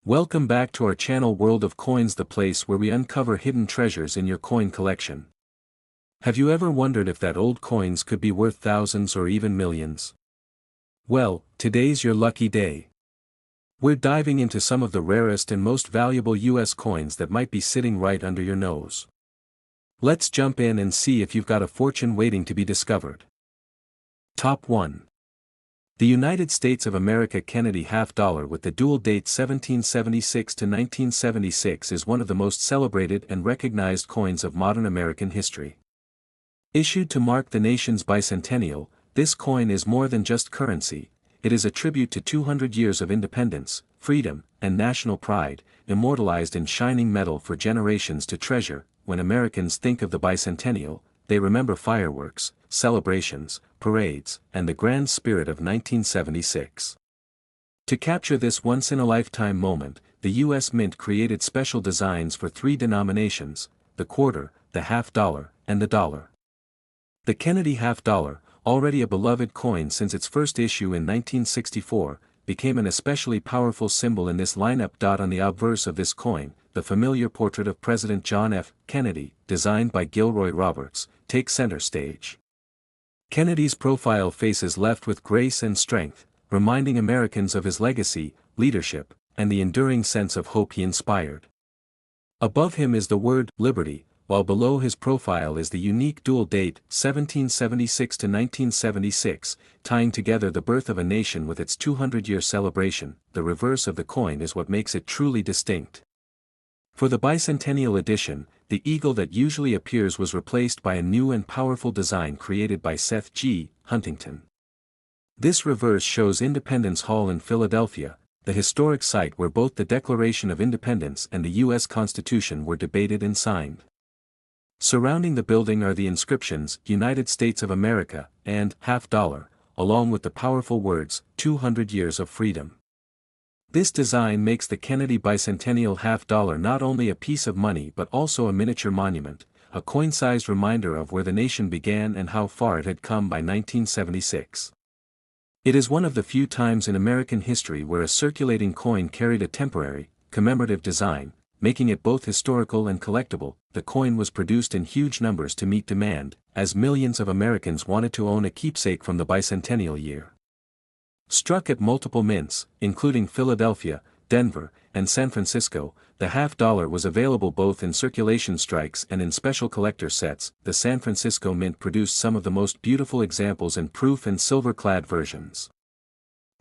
Welcome back to our channel World of Coins, the place where we uncover hidden treasures in your coin collection. Have you ever wondered if that old coins could be worth thousands or even millions? Well, today's your lucky day. We're diving into some of the rarest and most valuable US coins that might be sitting right under your nose. Let's jump in and see if you've got a fortune waiting to be discovered. Top 1. The United States of America Kennedy half dollar with the dual date 1776 to 1976 is one of the most celebrated and recognized coins of modern American history. Issued to mark the nation's bicentennial, this coin is more than just currency. It is a tribute to 200 years of independence, freedom, and national pride, immortalized in shining metal for generations to treasure. When Americans think of the bicentennial, they remember fireworks, celebrations, parades, and the grand spirit of 1976. To capture this once-in-a-lifetime moment, the U.S. Mint created special designs for three denominations: the quarter, the half dollar, and the dollar. The Kennedy half dollar, already a beloved coin since its first issue in 1964, became an especially powerful symbol in this lineup. On the obverse of this coin, the familiar portrait of President John F. Kennedy, designed by Gilroy Roberts, takes center stage. Kennedy's profile faces left with grace and strength, reminding Americans of his legacy, leadership, and the enduring sense of hope he inspired. Above him is the word "Liberty," while below his profile is the unique dual date 1776 to 1976, tying together the birth of a nation with its 200-year celebration. The reverse of the coin is what makes it truly distinct. For the bicentennial edition, the eagle that usually appears was replaced by a new and powerful design created by Seth G. Huntington. This reverse shows Independence Hall in Philadelphia, the historic site where both the Declaration of Independence and the U.S. Constitution were debated and signed. Surrounding the building are the inscriptions "United States of America" and "half dollar," along with the powerful words 200 years of freedom. This design makes the Kennedy bicentennial half dollar not only a piece of money but also a miniature monument, a coin-sized reminder of where the nation began and how far it had come by 1976. It is one of the few times in American history where a circulating coin carried a temporary, commemorative design, making it both historical and collectible. The coin was produced in huge numbers to meet demand, as millions of Americans wanted to own a keepsake from the bicentennial year. Struck at multiple mints, including Philadelphia, Denver, and San Francisco, the half dollar was available both in circulation strikes and in special collector sets. The San Francisco Mint produced some of the most beautiful examples in proof and silver-clad versions.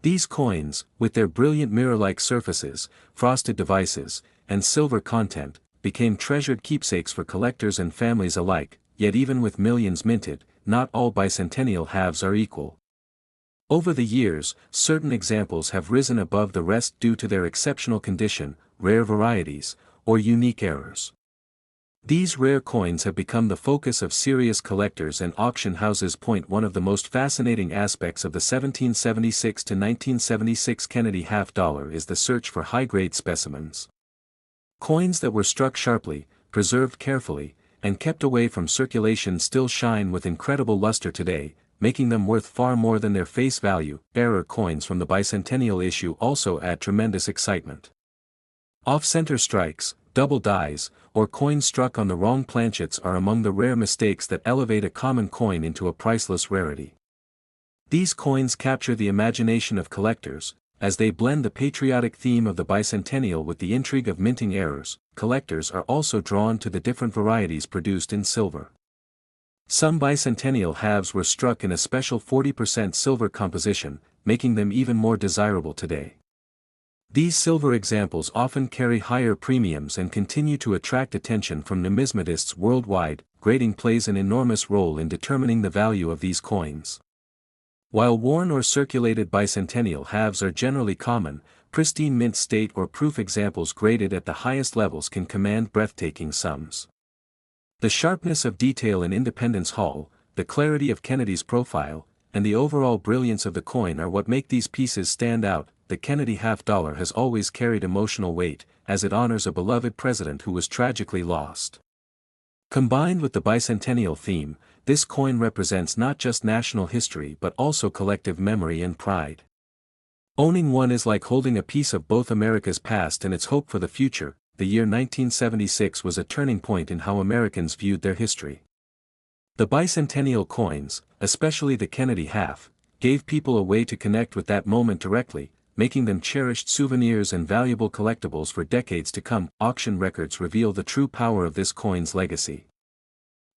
These coins, with their brilliant mirror-like surfaces, frosted devices, and silver content, became treasured keepsakes for collectors and families alike. Yet even with millions minted, not all bicentennial halves are equal. Over the years, certain examples have risen above the rest due to their exceptional condition, rare varieties, or unique errors. These rare coins have become the focus of serious collectors and auction houses. One of the most fascinating aspects of the 1776 to 1976 Kennedy half dollar is the search for high-grade specimens. Coins that were struck sharply, preserved carefully, and kept away from circulation still shine with incredible luster today, making them worth far more than their face value. Error coins from the bicentennial issue also add tremendous excitement. Off-center strikes, double dies, or coins struck on the wrong planchets are among the rare mistakes that elevate a common coin into a priceless rarity. These coins capture the imagination of collectors, as they blend the patriotic theme of the bicentennial with the intrigue of minting errors. Collectors are also drawn to the different varieties produced in silver. Some bicentennial halves were struck in a special 40% silver composition, making them even more desirable today. These silver examples often carry higher premiums and continue to attract attention from numismatists worldwide. Grading plays an enormous role in determining the value of these coins. While worn or circulated bicentennial halves are generally common, pristine mint state or proof examples graded at the highest levels can command breathtaking sums. The sharpness of detail in Independence Hall, the clarity of Kennedy's profile, and the overall brilliance of the coin are what make these pieces stand out. The Kennedy half dollar has always carried emotional weight, as it honors a beloved president who was tragically lost. Combined with the bicentennial theme, this coin represents not just national history but also collective memory and pride. Owning one is like holding a piece of both America's past and its hope for the future. The year 1976 was a turning point in how Americans viewed their history. The bicentennial coins, especially the Kennedy half, gave people a way to connect with that moment directly, making them cherished souvenirs and valuable collectibles for decades to come. Auction records reveal the true power of this coin's legacy.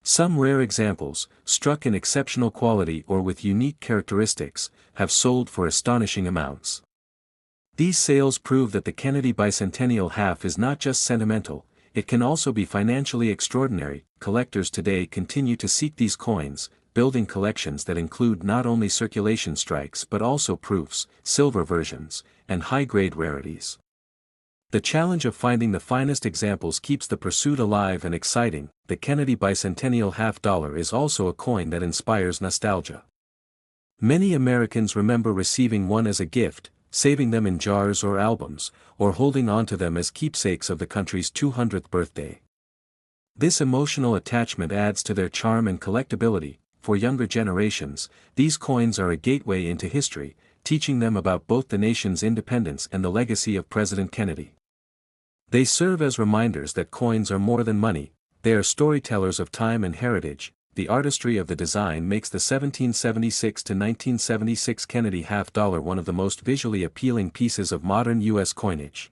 Some rare examples, struck in exceptional quality or with unique characteristics, have sold for astonishing amounts. These sales prove that the Kennedy bicentennial half is not just sentimental, it can also be financially extraordinary. Collectors today continue to seek these coins, building collections that include not only circulation strikes but also proofs, silver versions, and high-grade rarities. The challenge of finding the finest examples keeps the pursuit alive and exciting. The Kennedy bicentennial half-dollar is also a coin that inspires nostalgia. Many Americans remember receiving one as a gift, saving them in jars or albums, or holding on to them as keepsakes of the country's 200th birthday. This emotional attachment adds to their charm and collectability. For younger generations, these coins are a gateway into history, teaching them about both the nation's independence and the legacy of President Kennedy. They serve as reminders that coins are more than money, they are storytellers of time and heritage. The artistry of the design makes the 1776 to 1976 Kennedy half-dollar one of the most visually appealing pieces of modern U.S. coinage.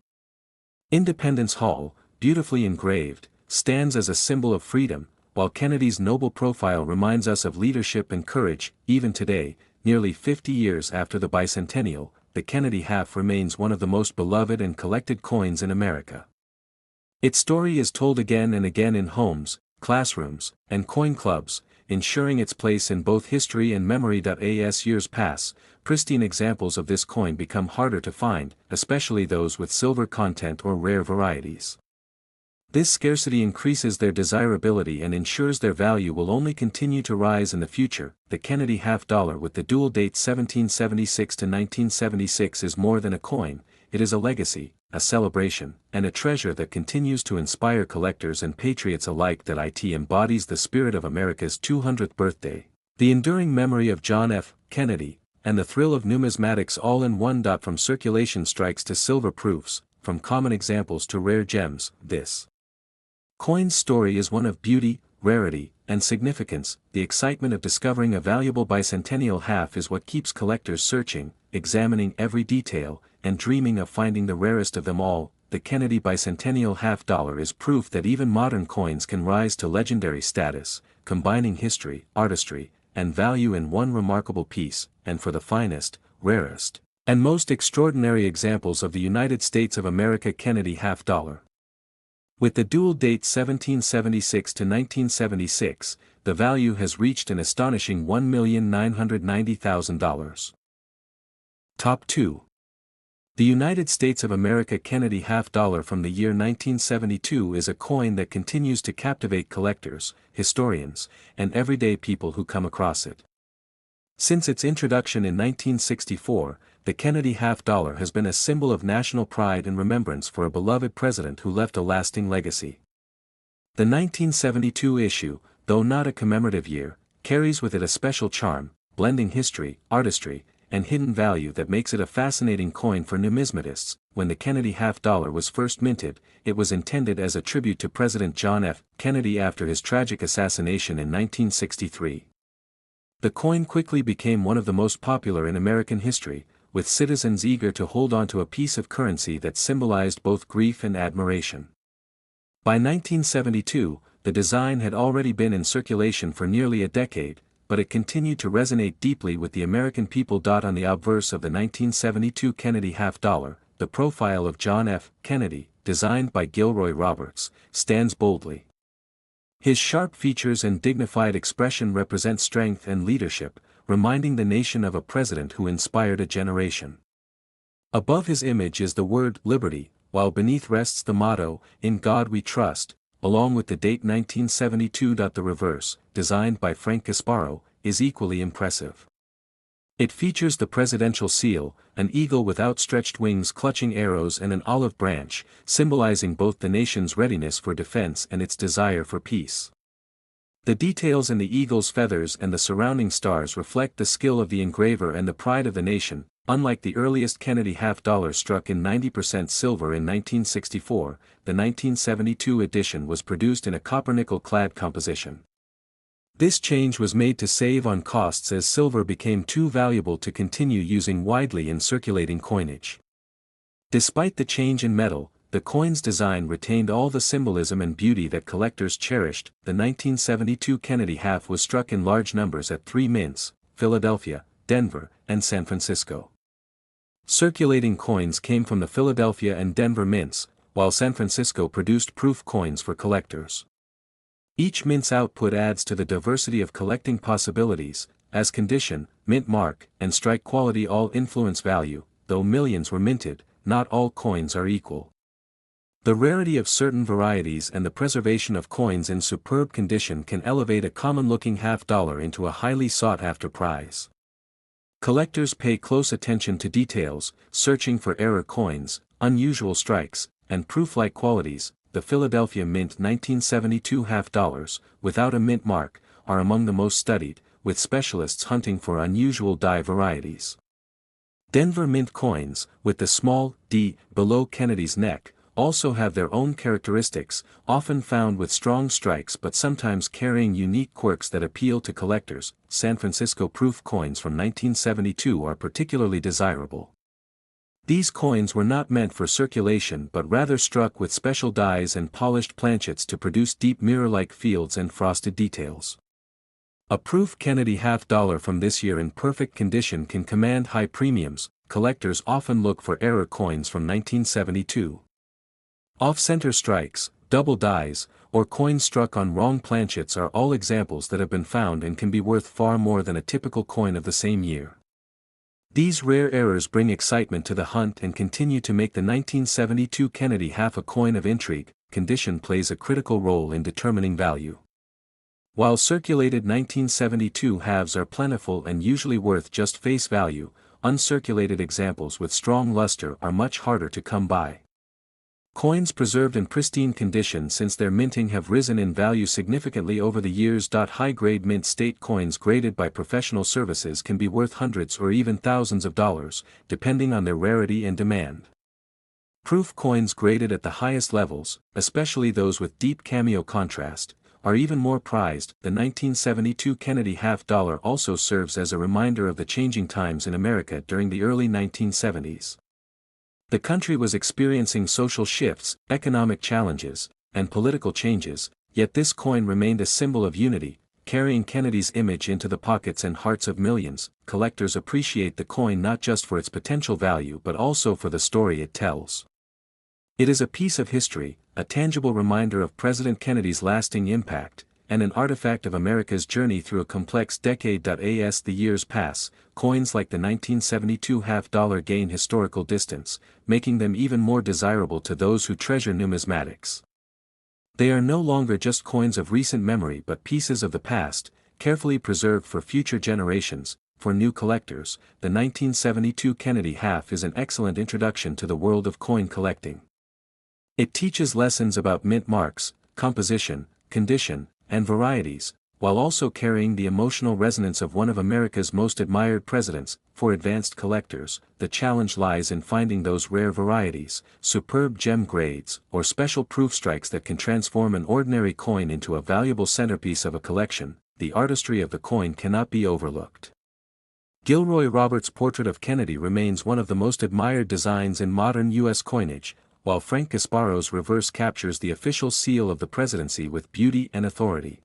Independence Hall, beautifully engraved, stands as a symbol of freedom, while Kennedy's noble profile reminds us of leadership and courage. Even today, nearly 50 years after the bicentennial, the Kennedy half remains one of the most beloved and collected coins in America. Its story is told again and again in homes, classrooms, and coin clubs, ensuring its place in both history and memory. As years pass, pristine examples of this coin become harder to find, especially those with silver content or rare varieties. This scarcity increases their desirability and ensures their value will only continue to rise in the future. The Kennedy half-dollar with the dual date 1776 to 1976 is more than a coin, it is a legacy, a celebration, and a treasure that continues to inspire collectors and patriots alike. It embodies the spirit of America's 200th birthday, the enduring memory of John F. Kennedy, and the thrill of numismatics all in one. From circulation strikes to silver proofs, from common examples to rare gems, this coin's story is one of beauty, rarity, and significance. The excitement of discovering a valuable bicentennial half is what keeps collectors searching, examining every detail, and dreaming of finding the rarest of them all. The Kennedy bicentennial half-dollar is proof that even modern coins can rise to legendary status, combining history, artistry, and value in one remarkable piece. And for the finest, rarest, and most extraordinary examples of the United States of America Kennedy half-dollar. With the dual date 1776 to 1976, the value has reached an astonishing $1,990,000. Top 2. The United States of America Kennedy half-dollar from the year 1972 is a coin that continues to captivate collectors, historians, and everyday people who come across it. Since its introduction in 1964, the Kennedy half-dollar has been a symbol of national pride and remembrance for a beloved president who left a lasting legacy. The 1972 issue, though not a commemorative year, carries with it a special charm, blending history, artistry, and hidden value that makes it a fascinating coin for numismatists. When the Kennedy half-dollar was first minted, it was intended as a tribute to President John F. Kennedy after his tragic assassination in 1963. The coin quickly became one of the most popular in American history, with citizens eager to hold on to a piece of currency that symbolized both grief and admiration. By 1972, the design had already been in circulation for nearly a decade, but it continued to resonate deeply with the American people. On the obverse of the 1972 Kennedy half-dollar, the profile of John F. Kennedy, designed by Gilroy Roberts, stands boldly. His sharp features and dignified expression represent strength and leadership, reminding the nation of a president who inspired a generation. Above his image is the word "Liberty," while beneath rests the motto, "In God We Trust," along with the date 1972. The reverse, designed by Frank Gasparo, is equally impressive. It features the presidential seal, an eagle with outstretched wings clutching arrows and an olive branch, symbolizing both the nation's readiness for defense and its desire for peace. The details in the eagle's feathers and the surrounding stars reflect the skill of the engraver and the pride of the nation. Unlike the earliest Kennedy half-dollar struck in 90% silver in 1964, the 1972 edition was produced in a copper-nickel-clad composition. This change was made to save on costs as silver became too valuable to continue using widely in circulating coinage. Despite the change in metal, the coin's design retained all the symbolism and beauty that collectors cherished. The 1972 Kennedy half was struck in large numbers at 3 mints, Philadelphia, Denver, and San Francisco. Circulating coins came from the Philadelphia and Denver mints, while San Francisco produced proof coins for collectors. Each mint's output adds to the diversity of collecting possibilities, as condition, mint mark, and strike quality all influence value. Though millions were minted, not all coins are equal. The rarity of certain varieties and the preservation of coins in superb condition can elevate a common-looking half-dollar into a highly sought-after prize. Collectors pay close attention to details, searching for error coins, unusual strikes, and proof-like qualities. The Philadelphia Mint 1972 half-dollars, without a mint mark, are among the most studied, with specialists hunting for unusual die varieties. Denver Mint coins, with the small D below Kennedy's neck, also have their own characteristics, often found with strong strikes but sometimes carrying unique quirks that appeal to collectors. San Francisco proof coins from 1972 are particularly desirable. These coins were not meant for circulation but rather struck with special dies and polished planchets to produce deep mirror-like fields and frosted details. A proof Kennedy half-dollar from this year in perfect condition can command high premiums. Collectors often look for error coins from 1972. Off-center strikes, double dies, or coins struck on wrong planchets are all examples that have been found and can be worth far more than a typical coin of the same year. These rare errors bring excitement to the hunt and continue to make the 1972 Kennedy half a coin of intrigue. Condition plays a critical role in determining value. While circulated 1972 halves are plentiful and usually worth just face value, uncirculated examples with strong luster are much harder to come by. Coins preserved in pristine condition since their minting have risen in value significantly over the years. High-grade mint state coins graded by professional services can be worth hundreds or even thousands of dollars, depending on their rarity and demand. Proof coins graded at the highest levels, especially those with deep cameo contrast, are even more prized. The 1972 Kennedy half-dollar also serves as a reminder of the changing times in America during the early 1970s. The country was experiencing social shifts, economic challenges, and political changes, yet this coin remained a symbol of unity, carrying Kennedy's image into the pockets and hearts of millions. Collectors appreciate the coin not just for its potential value but also for the story it tells. It is a piece of history, a tangible reminder of President Kennedy's lasting impact, and an artifact of America's journey through a complex decade. As the years pass, coins like the 1972 half-dollar gain historical distance, making them even more desirable to those who treasure numismatics. They are no longer just coins of recent memory but pieces of the past, carefully preserved for future generations. For new collectors, the 1972 Kennedy half is an excellent introduction to the world of coin collecting. It teaches lessons about mint marks, composition, condition, and varieties, while also carrying the emotional resonance of one of America's most admired presidents. For advanced collectors, the challenge lies in finding those rare varieties, superb gem grades, or special proof strikes that can transform an ordinary coin into a valuable centerpiece of a collection. The artistry of the coin cannot be overlooked. Gilroy Roberts' portrait of Kennedy remains one of the most admired designs in modern U.S. coinage, while Frank Gasparo's reverse captures the official seal of the presidency with beauty and authority.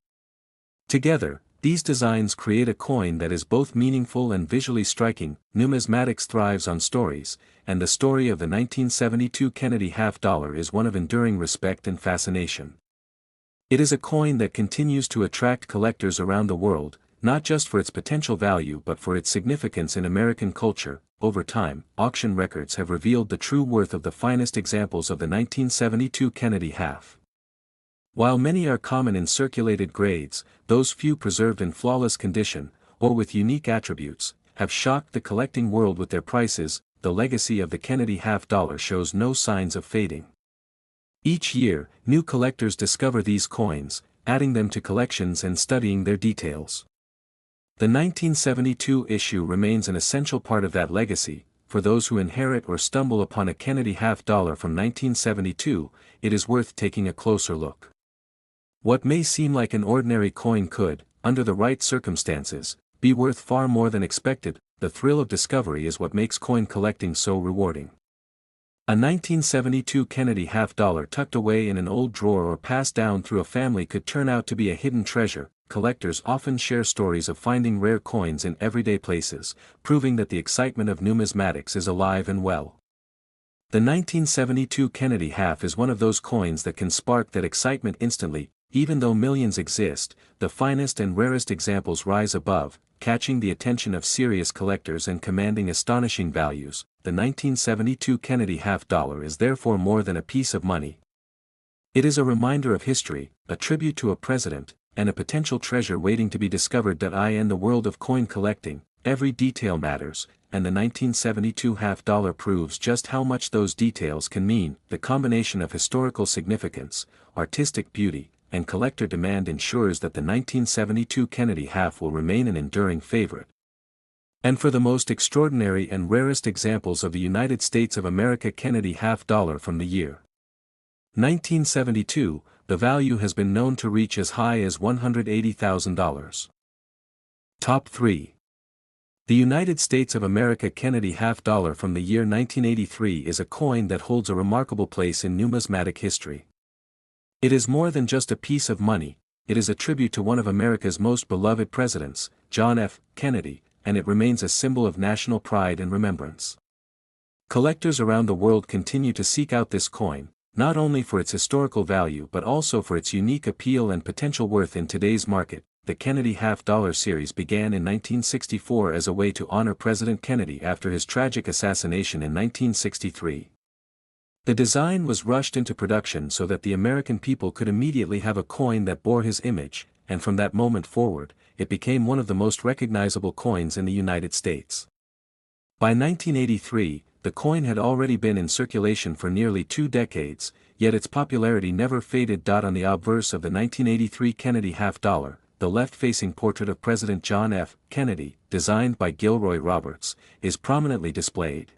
Together, these designs create a coin that is both meaningful and visually striking. Numismatics thrives on stories, and the story of the 1972 Kennedy half-dollar is one of enduring respect and fascination. It is a coin that continues to attract collectors around the world, not just for its potential value but for its significance in American culture. Over time, auction records have revealed the true worth of the finest examples of the 1972 Kennedy half. While many are common in circulated grades, those few preserved in flawless condition, or with unique attributes, have shocked the collecting world with their prices. The legacy of the Kennedy half-dollar shows no signs of fading. Each year, new collectors discover these coins, adding them to collections and studying their details. The 1972 issue remains an essential part of that legacy. For those who inherit or stumble upon a Kennedy half-dollar from 1972, it is worth taking a closer look. What may seem like an ordinary coin could, under the right circumstances, be worth far more than expected. The thrill of discovery is what makes coin collecting so rewarding. A 1972 Kennedy half-dollar tucked away in an old drawer or passed down through a family could turn out to be a hidden treasure. Collectors often share stories of finding rare coins in everyday places, proving that the excitement of numismatics is alive and well. The 1972 Kennedy half is one of those coins that can spark that excitement instantly. Even though millions exist, the finest and rarest examples rise above, catching the attention of serious collectors and commanding astonishing values. The 1972 Kennedy half-dollar is therefore more than a piece of money. It is a reminder of history, a tribute to a president, and a potential treasure waiting to be discovered. In the world of coin collecting, every detail matters, and the 1972 half-dollar proves just how much those details can mean. The combination of historical significance, artistic beauty, and collector demand ensures that the 1972 Kennedy half will remain an enduring favorite. And for the most extraordinary and rarest examples of the United States of America Kennedy half-dollar from the year 1972, the value has been known to reach as high as $180,000. Top 3. The United States of America Kennedy half-dollar from the year 1983 is a coin that holds a remarkable place in numismatic history. It is more than just a piece of money, it is a tribute to one of America's most beloved presidents, John F. Kennedy, and it remains a symbol of national pride and remembrance. Collectors around the world continue to seek out this coin, not only for its historical value but also for its unique appeal and potential worth in today's market. The Kennedy half-dollar series began in 1964 as a way to honor President Kennedy after his tragic assassination in 1963. The design was rushed into production so that the American people could immediately have a coin that bore his image, and from that moment forward, it became one of the most recognizable coins in the United States. By 1983, the coin had already been in circulation for nearly 2 decades, yet its popularity never faded. On the obverse of the 1983 Kennedy half-dollar, the left-facing portrait of President John F. Kennedy, designed by Gilroy Roberts, is prominently displayed.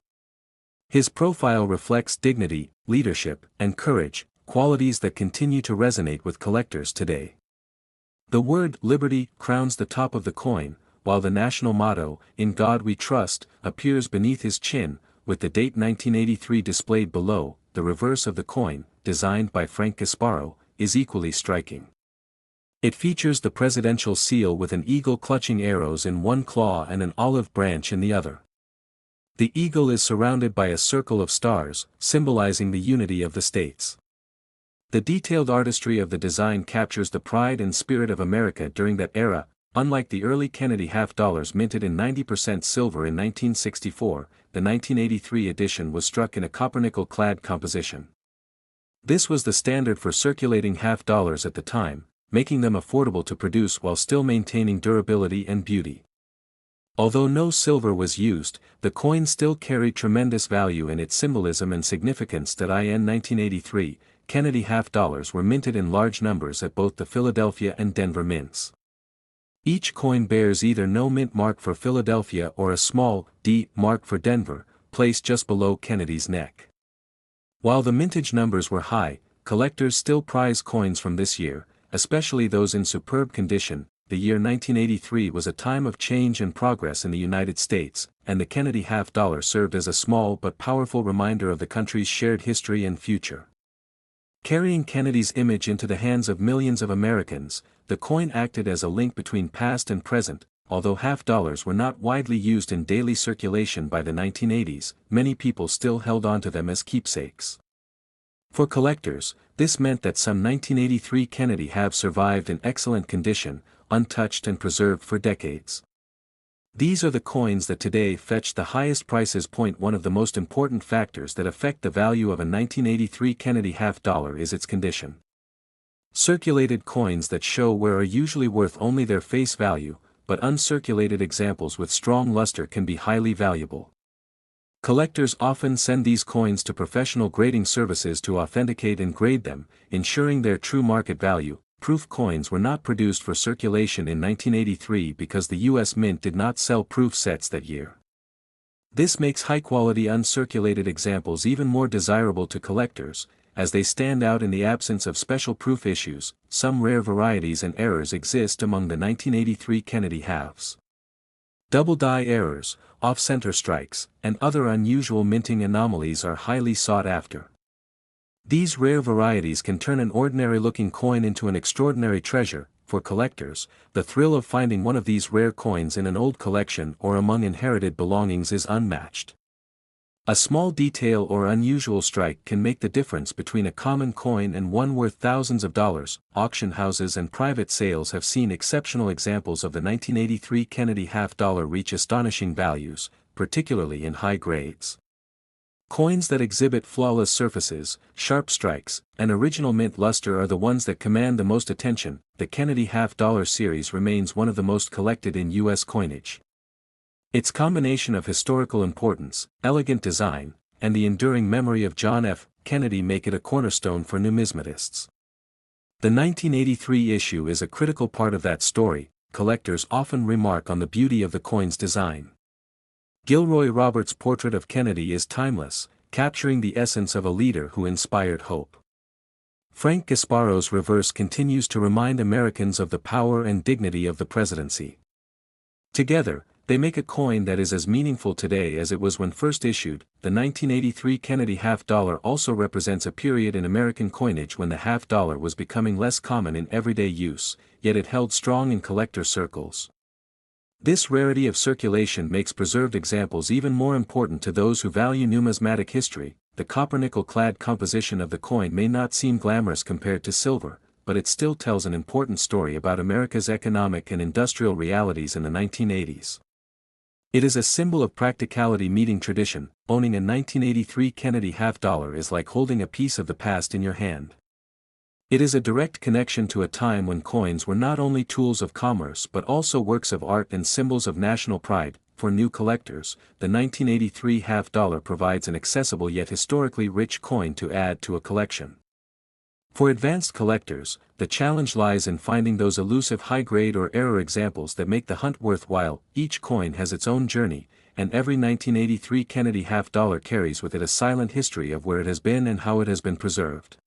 His profile reflects dignity, leadership, and courage, qualities that continue to resonate with collectors today. The word "Liberty" crowns the top of the coin, while the national motto, "In God We Trust," appears beneath his chin, with the date 1983 displayed below. The reverse of the coin, designed by Frank Gasparo, is equally striking. It features the presidential seal with an eagle clutching arrows in one claw and an olive branch in the other. The eagle is surrounded by a circle of stars, symbolizing the unity of the states. The detailed artistry of the design captures the pride and spirit of America during that era. Unlike the early Kennedy half-dollars minted in 90% silver in 1964, the 1983 edition was struck in a copper-nickel-clad composition. This was the standard for circulating half-dollars at the time, making them affordable to produce while still maintaining durability and beauty. Although no silver was used, the coin still carried tremendous value in its symbolism and significance. In 1983, Kennedy half-dollars were minted in large numbers at both the Philadelphia and Denver mints. Each coin bears either no mint mark for Philadelphia or a small D mark for Denver, placed just below Kennedy's neck. While the mintage numbers were high, collectors still prize coins from this year, especially those in superb condition. The year 1983 was a time of change and progress in the United States, and the Kennedy half-dollar served as a small but powerful reminder of the country's shared history and future. Carrying Kennedy's image into the hands of millions of Americans, the coin acted as a link between past and present. Although half-dollars were not widely used in daily circulation by the 1980s, many people still held on to them as keepsakes. For collectors, this meant that some 1983 Kennedy halves survived in excellent condition, untouched and preserved for decades. These are the coins that today fetch the highest prices. One of the most important factors that affect the value of a 1983 Kennedy half-dollar is its condition. Circulated coins that show wear are usually worth only their face value, but uncirculated examples with strong luster can be highly valuable. Collectors often send these coins to professional grading services to authenticate and grade them, ensuring their true market value. proof coins were not produced for circulation in 1983 because the U.S. Mint did not sell proof sets that year. This makes high-quality uncirculated examples even more desirable to collectors, as they stand out in the absence of special proof issues. Some rare varieties and errors exist among the 1983 Kennedy halves. Double die errors, off-center strikes, and other unusual minting anomalies are highly sought after. These rare varieties can turn an ordinary-looking coin into an extraordinary treasure. For collectors, the thrill of finding one of these rare coins in an old collection or among inherited belongings is unmatched. A small detail or unusual strike can make the difference between a common coin and one worth thousands of dollars. Auction houses and private sales have seen exceptional examples of the 1983 Kennedy half-dollar reach astonishing values, particularly in high grades. Coins that exhibit flawless surfaces, sharp strikes, and original mint luster are the ones that command the most attention. The Kennedy half-dollar series remains one of the most collected in U.S. coinage. Its combination of historical importance, elegant design, and the enduring memory of John F. Kennedy make it a cornerstone for numismatists. The 1983 issue is a critical part of that story. Collectors often remark on the beauty of the coin's design. Gilroy Roberts' portrait of Kennedy is timeless, capturing the essence of a leader who inspired hope. Frank Gasparo's reverse continues to remind Americans of the power and dignity of the presidency. Together, they make a coin that is as meaningful today as it was when first issued. The 1983 Kennedy half-dollar also represents a period in American coinage when the half-dollar was becoming less common in everyday use, yet it held strong in collector circles. This rarity of circulation makes preserved examples even more important to those who value numismatic history. The copper-nickel-clad composition of the coin may not seem glamorous compared to silver, but it still tells an important story about America's economic and industrial realities in the 1980s. It is a symbol of practicality meeting tradition. Owning a 1983 Kennedy half-dollar is like holding a piece of the past in your hand. It is a direct connection to a time when coins were not only tools of commerce but also works of art and symbols of national pride. For new collectors, the 1983 half-dollar provides an accessible yet historically rich coin to add to a collection. For advanced collectors, the challenge lies in finding those elusive high-grade or error examples that make the hunt worthwhile. Each coin has its own journey, and every 1983 Kennedy half-dollar carries with it a silent history of where it has been and how it has been preserved.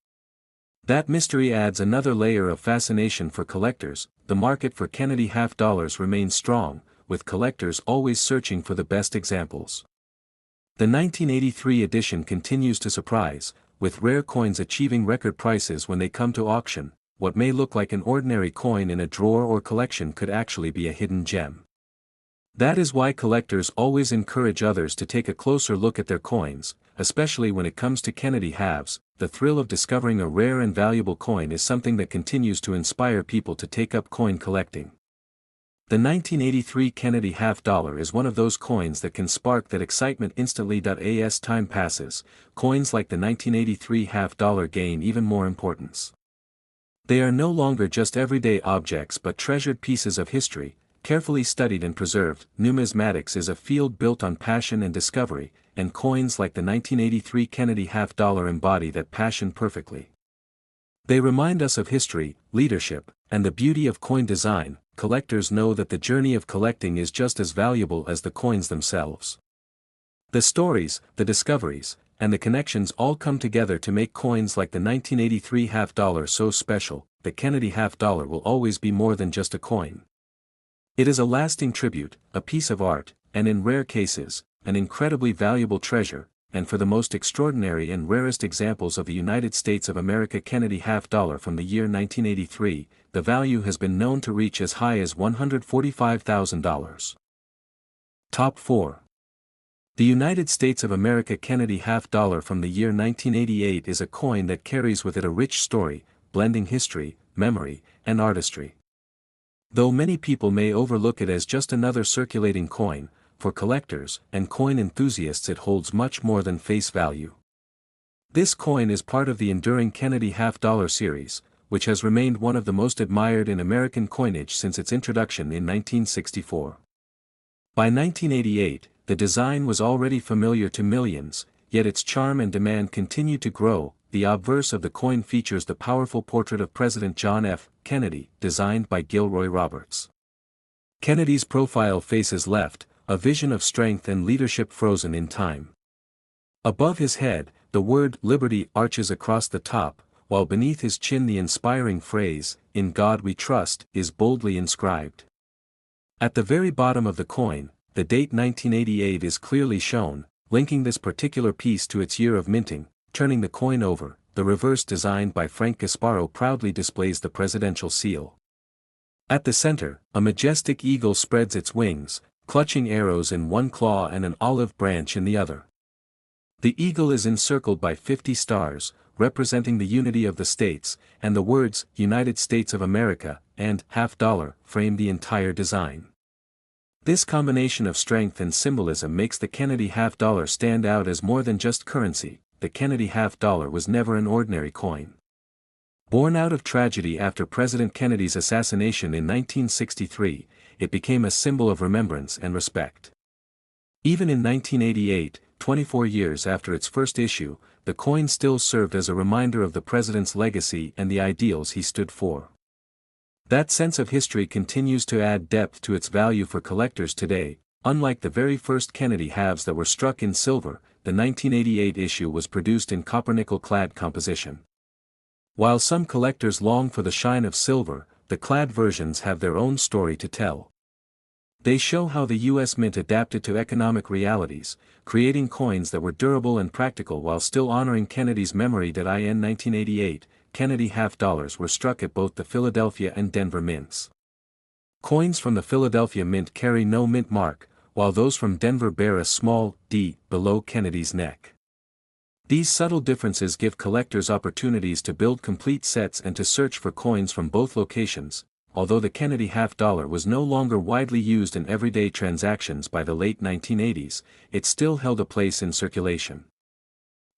That mystery adds another layer of fascination for collectors. The market for Kennedy half-dollars remains strong, with collectors always searching for the best examples. The 1983 edition continues to surprise, with rare coins achieving record prices when they come to auction. What may look like an ordinary coin in a drawer or collection could actually be a hidden gem. That is why collectors always encourage others to take a closer look at their coins, especially when it comes to Kennedy halves. The thrill of discovering a rare and valuable coin is something that continues to inspire people to take up coin collecting. The 1983 Kennedy half-dollar is one of those coins that can spark that excitement instantly. As time passes, coins like the 1983 half-dollar gain even more importance. They are no longer just everyday objects but treasured pieces of history, carefully studied and preserved. Numismatics is a field built on passion and discovery, and coins like the 1983 Kennedy half-dollar embody that passion perfectly. They remind us of history, leadership, and the beauty of coin design. Collectors know that the journey of collecting is just as valuable as the coins themselves. The stories, the discoveries, and the connections all come together to make coins like the 1983 half-dollar so special. The Kennedy half-dollar will always be more than just a coin. It is a lasting tribute, a piece of art, and in rare cases, an incredibly valuable treasure. And for the most extraordinary and rarest examples of the United States of America Kennedy half-dollar from the year 1983, the value has been known to reach as high as $145,000. Top 4. The United States of America Kennedy half-dollar from the year 1988 is a coin that carries with it a rich story, blending history, memory, and artistry. Though many people may overlook it as just another circulating coin, for collectors and coin enthusiasts it holds much more than face value. This coin is part of the enduring Kennedy half-dollar series, which has remained one of the most admired in American coinage since its introduction in 1964. By 1988, the design was already familiar to millions, yet its charm and demand continued to grow. the obverse of the coin features the powerful portrait of President John F. Kennedy, designed by Gilroy Roberts. Kennedy's profile faces left, a vision of strength and leadership frozen in time. Above his head, the word "Liberty" arches across the top, while beneath his chin the inspiring phrase, "In God We Trust," is boldly inscribed. At the very bottom of the coin, the date 1988 is clearly shown, linking this particular piece to its year of minting. Turning the coin over, the reverse designed by Frank Gasparo proudly displays the presidential seal. At the center, a majestic eagle spreads its wings, clutching arrows in one claw and an olive branch in the other. The eagle is encircled by 50 stars, representing the unity of the states, and the words, "United States of America," and "$50" frame the entire design. This combination of strength and symbolism makes the Kennedy $50 stand out as more than just currency. The Kennedy $50 was never an ordinary coin. Born out of tragedy after President Kennedy's assassination in 1963, it became a symbol of remembrance and respect. Even in 1988, 24 years after its first issue, the coin still served as a reminder of the president's legacy and the ideals he stood for. That sense of history continues to add depth to its value for collectors today. Unlike the very first Kennedy halves that were struck in silver, the 1988 issue was produced in copper-nickel-clad composition. While some collectors long for the shine of silver, the clad versions have their own story to tell. They show how the U.S. Mint adapted to economic realities, creating coins that were durable and practical while still honoring Kennedy's memory. In 1988, Kennedy $50 were struck at both the Philadelphia and Denver mints. Coins from the Philadelphia Mint carry no mint mark, while those from Denver bear a small D below Kennedy's neck. These subtle differences give collectors opportunities to build complete sets and to search for coins from both locations. Although the Kennedy $50 was no longer widely used in everyday transactions by the late 1980s, it still held a place in circulation.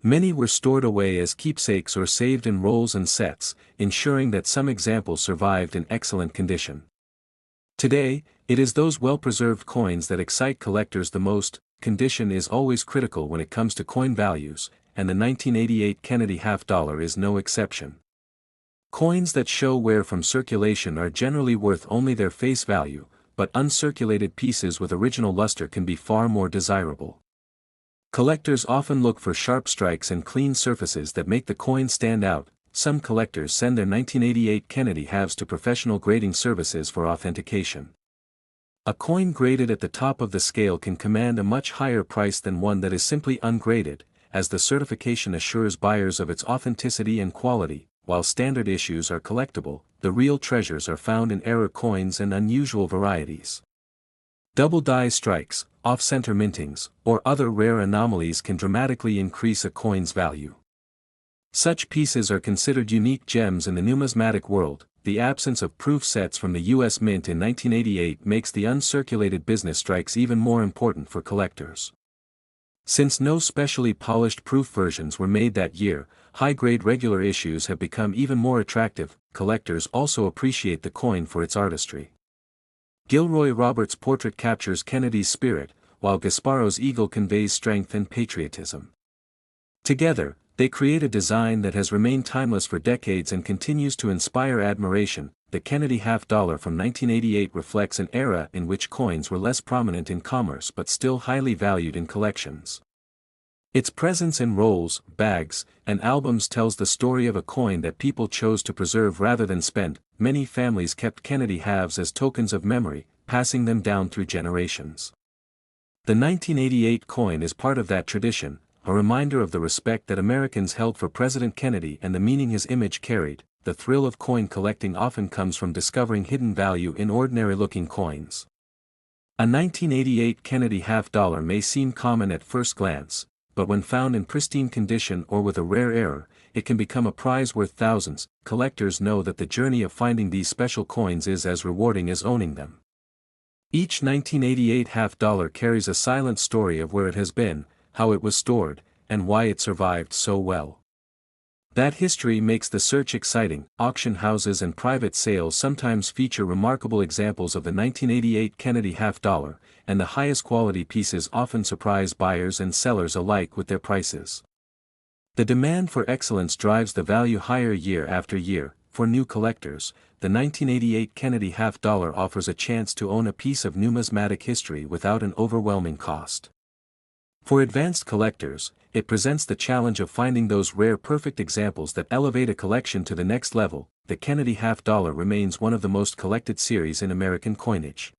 Many were stored away as keepsakes or saved in rolls and sets, ensuring that some examples survived in excellent condition. Today, it is those well-preserved coins that excite collectors the most. Condition is always critical when it comes to coin values, and the 1988 Kennedy $50 is no exception. Coins that show wear from circulation are generally worth only their face value, but uncirculated pieces with original luster can be far more desirable. Collectors often look for sharp strikes and clean surfaces that make the coin stand out. Some collectors send their 1988 Kennedy halves to professional grading services for authentication. A coin graded at the top of the scale can command a much higher price than one that is simply ungraded, as the certification assures buyers of its authenticity and quality. While standard issues are collectible, the real treasures are found in error coins and unusual varieties. Double die strikes, off-center mintings, or other rare anomalies can dramatically increase a coin's value. Such pieces are considered unique gems in the numismatic world. The absence of proof sets from the U.S. Mint in 1988 makes the uncirculated business strikes even more important for collectors. Since no specially polished proof versions were made that year, high-grade regular issues have become even more attractive. Collectors also appreciate the coin for its artistry. Gilroy Roberts' portrait captures Kennedy's spirit, while Gasparo's eagle conveys strength and patriotism. Together, they create a design that has remained timeless for decades and continues to inspire admiration. The Kennedy $50 from 1988 reflects an era in which coins were less prominent in commerce but still highly valued in collections. Its presence in rolls, bags, and albums tells the story of a coin that people chose to preserve rather than spend. Many families kept Kennedy halves as tokens of memory, passing them down through generations. The 1988 coin is part of that tradition, a reminder of the respect that Americans held for President Kennedy and the meaning his image carried. The thrill of coin collecting often comes from discovering hidden value in ordinary-looking coins. A 1988 Kennedy $50 may seem common at first glance, but when found in pristine condition or with a rare error, it can become a prize worth thousands. Collectors know that the journey of finding these special coins is as rewarding as owning them. Each 1988 $50 carries a silent story of where it has been, how it was stored, and why it survived so well. That history makes the search exciting. Auction houses and private sales sometimes feature remarkable examples of the 1988 Kennedy $50, and the highest quality pieces often surprise buyers and sellers alike with their prices. The demand for excellence drives the value higher year after year. For new collectors, the 1988 Kennedy half-dollar offers a chance to own a piece of numismatic history without an overwhelming cost. For advanced collectors, it presents the challenge of finding those rare perfect examples that elevate a collection to the next level. The Kennedy half-dollar remains one of the most collected series in American coinage.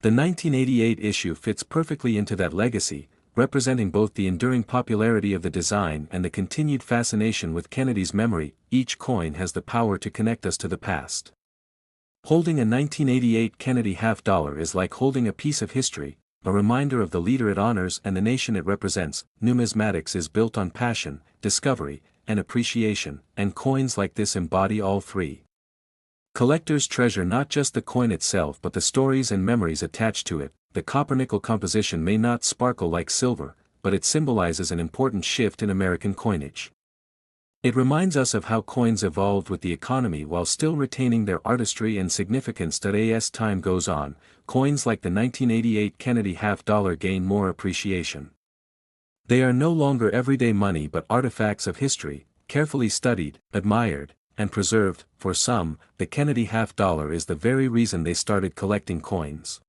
The 1988 issue fits perfectly into that legacy, representing both the enduring popularity of the design and the continued fascination with Kennedy's memory. Each coin has the power to connect us to the past. Holding a 1988 Kennedy half-dollar is like holding a piece of history, a reminder of the leader it honors and the nation it represents. Numismatics is built on passion, discovery, and appreciation, and coins like this embody all three. Collectors treasure not just the coin itself but the stories and memories attached to it. The copper-nickel composition may not sparkle like silver, but it symbolizes an important shift in American coinage. It reminds us of how coins evolved with the economy while still retaining their artistry and significance. As time goes on, coins like the 1988 Kennedy half-dollar gain more appreciation. They are no longer everyday money but artifacts of history, carefully studied, admired, and preserved. For some, the Kennedy half-dollar is the very reason they started collecting coins.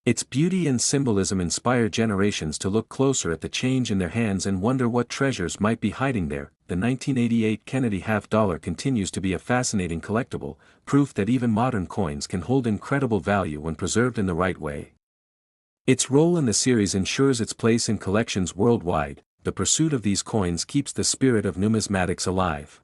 Its beauty and symbolism inspire generations to look closer at the change in their hands and wonder what treasures might be hiding there. The 1988 Kennedy half-dollar continues to be a fascinating collectible, proof that even modern coins can hold incredible value when preserved in the right way. Its role in the series ensures its place in collections worldwide. The pursuit of these coins keeps the spirit of numismatics alive.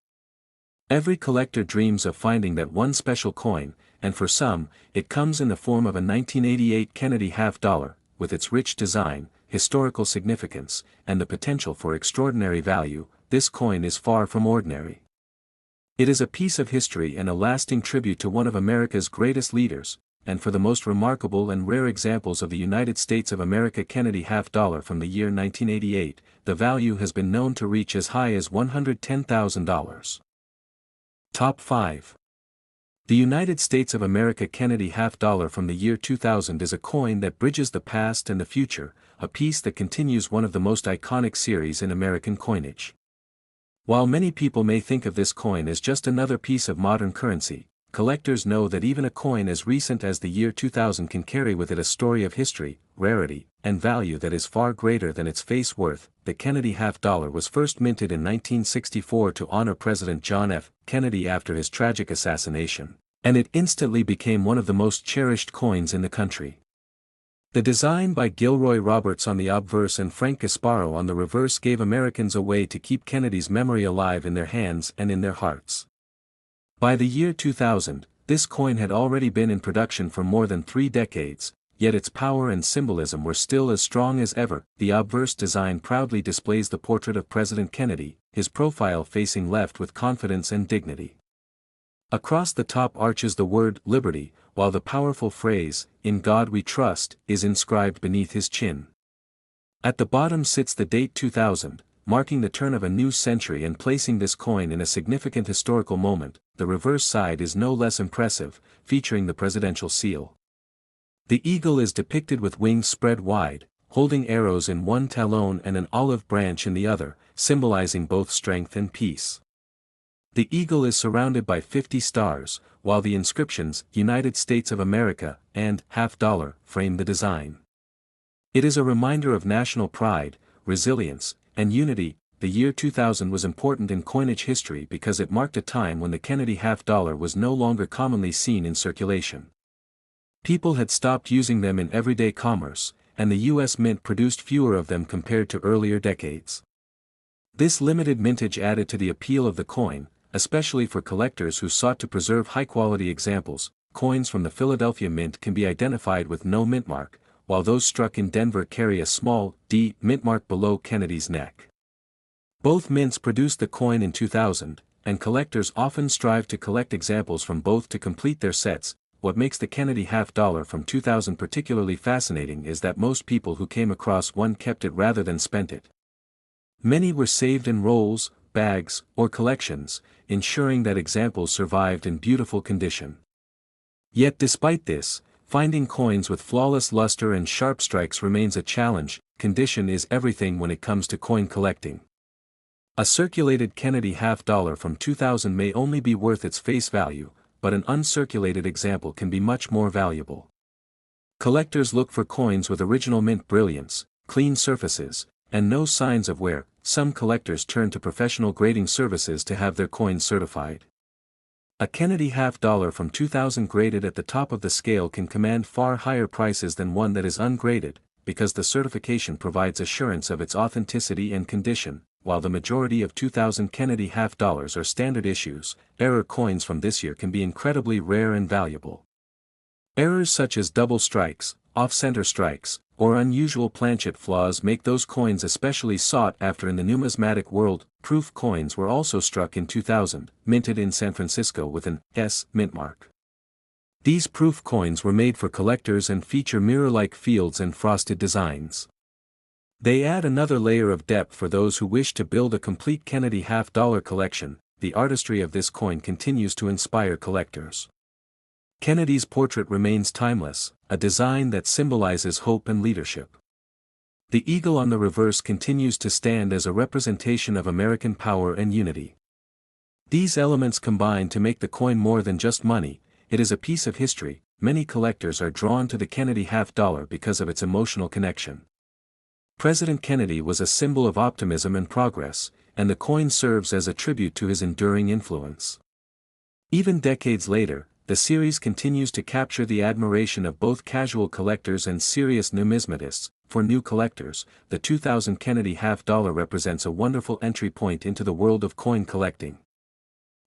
Every collector dreams of finding that one special coin, and for some, it comes in the form of a 1988 Kennedy half-dollar. With its rich design, historical significance, and the potential for extraordinary value, this coin is far from ordinary. It is a piece of history and a lasting tribute to one of America's greatest leaders, and for the most remarkable and rare examples of the United States of America Kennedy half-dollar from the year 1988, the value has been known to reach as high as $110,000. Top 5. The United States of America Kennedy half-dollar from the year 2000 is a coin that bridges the past and the future, a piece that continues one of the most iconic series in American coinage. While many people may think of this coin as just another piece of modern currency, collectors know that even a coin as recent as the year 2000 can carry with it a story of history, rarity, and value that is far greater than its face worth. The Kennedy half-dollar was first minted in 1964 to honor President John F. Kennedy after his tragic assassination, and it instantly became one of the most cherished coins in the country. The design by Gilroy Roberts on the obverse and Frank Gasparo on the reverse gave Americans a way to keep Kennedy's memory alive in their hands and in their hearts. By the year 2000, this coin had already been in production for more than 3 decades, yet its power and symbolism were still as strong as ever. The obverse design proudly displays the portrait of President Kennedy, his profile facing left with confidence and dignity. Across the top arches the word "Liberty," while the powerful phrase, "In God We Trust," is inscribed beneath his chin. At the bottom sits the date 2000, marking the turn of a new century and placing this coin in a significant historical moment. The reverse side is no less impressive, featuring the presidential seal. The eagle is depicted with wings spread wide, holding arrows in one talon and an olive branch in the other, symbolizing both strength and peace. The eagle is surrounded by 50 stars, while the inscriptions, "United States of America," and "half-dollar," frame the design. It is a reminder of national pride, resilience, and unity. The year 2000 was important in coinage history because it marked a time when the Kennedy half-dollar was no longer commonly seen in circulation. People had stopped using them in everyday commerce, and the U.S. Mint produced fewer of them compared to earlier decades. This limited mintage added to the appeal of the coin, especially for collectors who sought to preserve high-quality examples. Coins from the Philadelphia Mint can be identified with no mint mark, while those struck in Denver carry a small D mint mark below Kennedy's neck. Both mints produced the coin in 2000, and collectors often strive to collect examples from both to complete their sets. What makes the Kennedy half-dollar from 2000 particularly fascinating is that most people who came across one kept it rather than spent it. Many were saved in rolls, bags, or collections, ensuring that examples survived in beautiful condition. Yet despite this, finding coins with flawless luster and sharp strikes remains a challenge. Condition is everything when it comes to coin collecting. A circulated Kennedy half-dollar from 2000 may only be worth its face value, but an uncirculated example can be much more valuable. Collectors look for coins with original mint brilliance, clean surfaces, and no signs of wear. Some collectors turn to professional grading services to have their coins certified. A Kennedy half-dollar from 2000 graded at the top of the scale can command far higher prices than one that is ungraded, because the certification provides assurance of its authenticity and condition. While the majority of 2000 Kennedy half-dollars are standard issues, error coins from this year can be incredibly rare and valuable. Errors such as double strikes, off-center strikes, or unusual planchet flaws make those coins especially sought after in the numismatic world. Proof coins were also struck in 2000, minted in San Francisco with an S mint mark. These proof coins were made for collectors and feature mirror-like fields and frosted designs. They add another layer of depth for those who wish to build a complete Kennedy half-dollar collection. The artistry of this coin continues to inspire collectors. Kennedy's portrait remains timeless, a design that symbolizes hope and leadership. The eagle on the reverse continues to stand as a representation of American power and unity. These elements combine to make the coin more than just money. It is a piece of history. Many collectors are drawn to the Kennedy half-dollar because of its emotional connection. President Kennedy was a symbol of optimism and progress, and the coin serves as a tribute to his enduring influence. Even decades later, the series continues to capture the admiration of both casual collectors and serious numismatists. For new collectors, the 2000 Kennedy half-dollar represents a wonderful entry point into the world of coin collecting.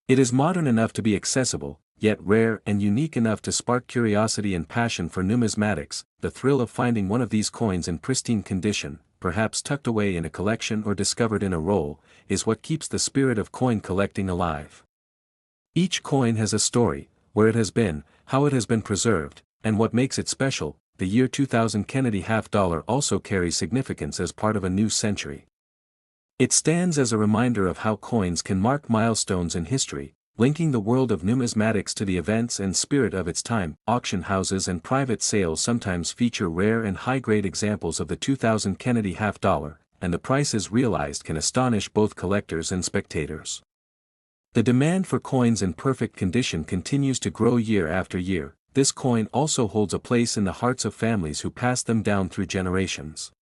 It is modern enough to be accessible, yet rare and unique enough to spark curiosity and passion for numismatics. The thrill of finding one of these coins in pristine condition, perhaps tucked away in a collection or discovered in a roll, is what keeps the spirit of coin collecting alive. Each coin has a story, where it has been, how it has been preserved, and what makes it special. The year 2000 Kennedy half-dollar also carries significance as part of a new century. It stands as a reminder of how coins can mark milestones in history, linking the world of numismatics to the events and spirit of its time. Auction houses and private sales sometimes feature rare and high-grade examples of the 2000 Kennedy half-dollar, and the prices realized can astonish both collectors and spectators. The demand for coins in perfect condition continues to grow year after year. This coin also holds a place in the hearts of families who pass them down through generations.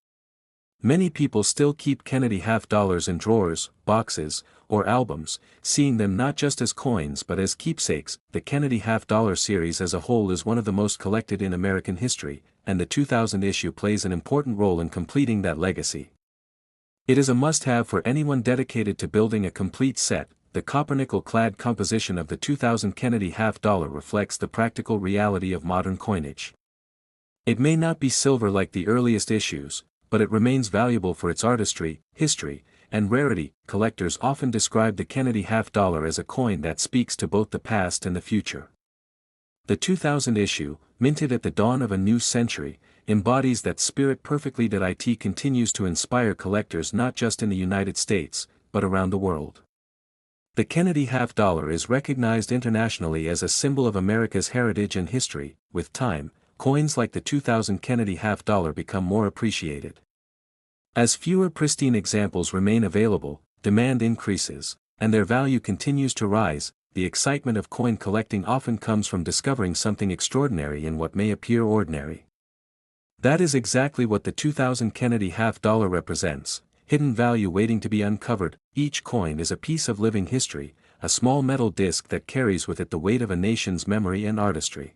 Many people still keep Kennedy half-dollars in drawers, boxes, or albums, seeing them not just as coins but as keepsakes. The Kennedy half-dollar series as a whole is one of the most collected in American history, and the 2000 issue plays an important role in completing that legacy. It is a must-have for anyone dedicated to building a complete set. The copper-nickel-clad composition of the 2000 Kennedy half-dollar reflects the practical reality of modern coinage. It may not be silver like the earliest issues, but it remains valuable for its artistry, history, and rarity. Collectors often describe the Kennedy half-dollar as a coin that speaks to both the past and the future. The 2000 issue, minted at the dawn of a new century, embodies that spirit perfectly. It continues to inspire collectors not just in the United States, but around the world. The Kennedy half-dollar is recognized internationally as a symbol of America's heritage and history. With time, coins like the 2000 Kennedy half-dollar become more appreciated. As fewer pristine examples remain available, demand increases, and their value continues to rise. The excitement of coin collecting often comes from discovering something extraordinary in what may appear ordinary. That is exactly what the 2000 Kennedy half-dollar represents. Hidden value waiting to be uncovered. Each coin is a piece of living history, a small metal disc that carries with it the weight of a nation's memory and artistry.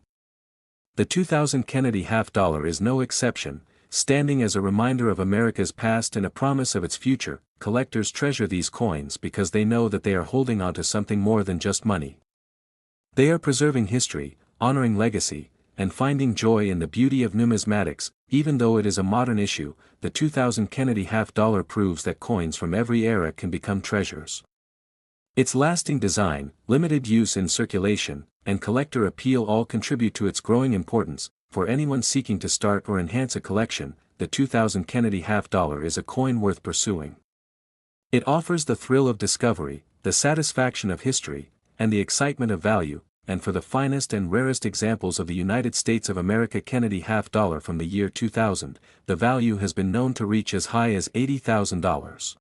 The 2000 Kennedy half-dollar is no exception, standing as a reminder of America's past and a promise of its future. Collectors treasure these coins because they know that they are holding on to something more than just money. They are preserving history, honoring legacy, and finding joy in the beauty of numismatics. Even though it is a modern issue, the 2000 Kennedy half-dollar proves that coins from every era can become treasures. Its lasting design, limited use in circulation, and collector appeal all contribute to its growing importance. For anyone seeking to start or enhance a collection, the 2000 Kennedy half-dollar is a coin worth pursuing. It offers the thrill of discovery, the satisfaction of history, and the excitement of value. And for the finest and rarest examples of the United States of America Kennedy half-dollar from the year 2000, the value has been known to reach as high as $80,000.